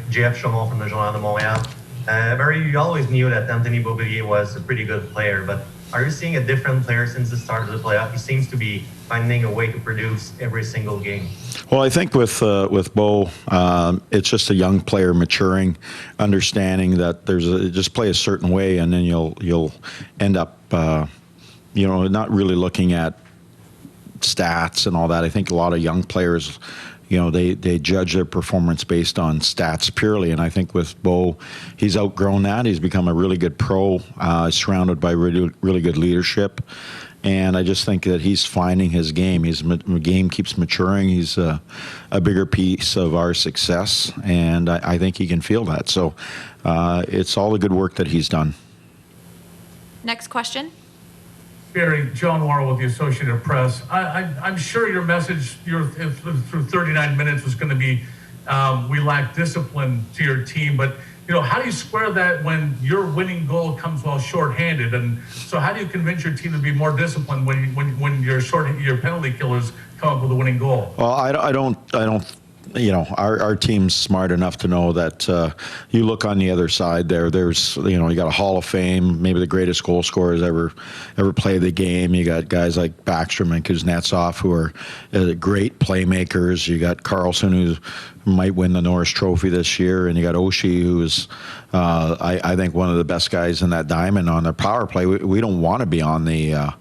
Jeff Chaumont from the Journal de Montréal. Barry, you always knew that Anthony Beauvillier was a pretty good player, but are you seeing a different player since the start of the playoff? He seems to be finding a way to produce every single game. Well, I think with Bo, it's just a young player maturing, understanding that just play a certain way, and then you'll end up, not really looking at stats and all that. I think a lot of young players, they judge their performance based on stats purely. And I think with Bo, he's outgrown that. He's become a really good pro, surrounded by really, really good leadership. And I just think that he's finding his game. His game keeps maturing. He's a bigger piece of our success, and I think he can feel that. So it's all the good work that he's done. Next question. Barry, John Worrell with the Associated Press. I'm sure your message through 39 minutes was going to be we lack discipline to your team, but how do you square that when your winning goal comes while shorthanded? And so how do you convince your team to be more disciplined when your penalty killers come up with a winning goal? Well, I don't. Our team's smart enough to know that you look on the other side there's you got a Hall of Fame, maybe the greatest goal scorers ever played the game. You got guys like Backstrom and Kuznetsov who are great playmakers. You got Carlson who might win the Norris Trophy this year, and you got Oshie who's I think one of the best guys in that diamond on the power play. We don't want to be on the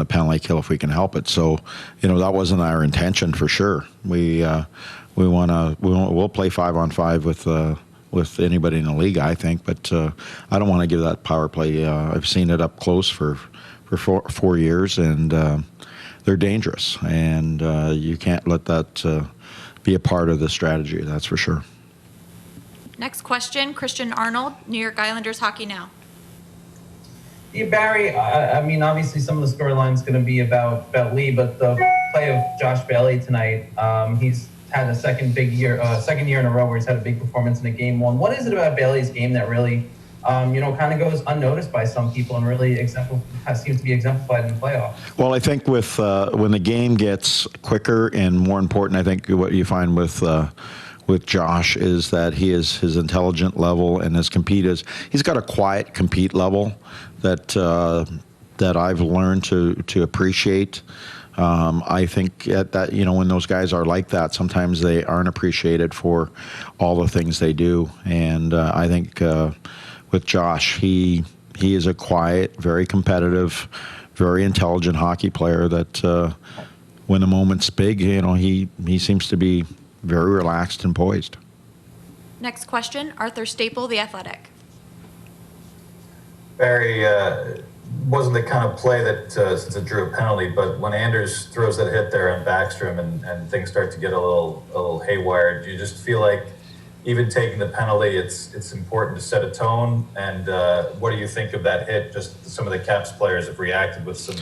penalty kill if we can help it. So that wasn't our intention for sure. We'll play 5-on-5 with anybody in the league, I think, but I don't want to give that power play. I've seen it up close for 4 years, and they're dangerous, and you can't let that be a part of the strategy. That's for sure. Next question, Christian Arnold, New York Islanders Hockey Now. Yeah, Barry, I mean, obviously some of the storyline's going to be about Lee, but the play of Josh Bailey tonight, he's had a second year in a row where he's had a big performance in a game one. What is it about Bailey's game that really, kind of goes unnoticed by some people and really seems to be exemplified in the playoffs? Well, I think with when the game gets quicker and more important, I think what you find with Josh is that his intelligent level and his compete is he's got a quiet compete level that I've learned to appreciate. I think that when those guys are like that, sometimes they aren't appreciated for all the things they do. And I think with Josh, he is a quiet, very competitive, very intelligent hockey player that when the moment's big, he seems to be very relaxed and poised. Next question, Arthur Staple, The Athletic. Barry, wasn't the kind of play that, since it drew a penalty, but when Anders throws that hit there on Backstrom and things start to get a little haywire, do you just feel like even taking the penalty, it's important to set a tone? And what do you think of that hit? Just some of the Caps players have reacted with some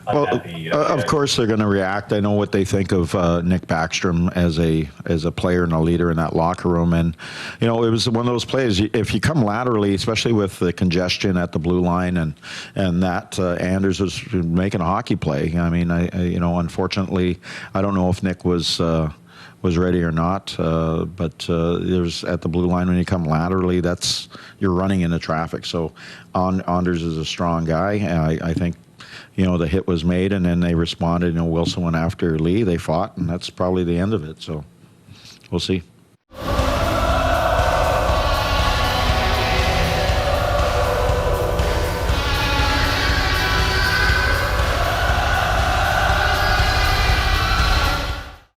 unhappy... of course they're going to react. I know what they think of Nick Backstrom as a player and a leader in that locker room. And, it was one of those plays, if you come laterally, especially with the congestion at the blue line and that Anders was making a hockey play. I mean, unfortunately, I don't know if Nick was ready or not, but there's at the blue line when you come laterally, you're running into traffic. So Anders is a strong guy. I think the hit was made, and then they responded. Wilson went after Lee. They fought, and that's probably the end of it. So we'll see.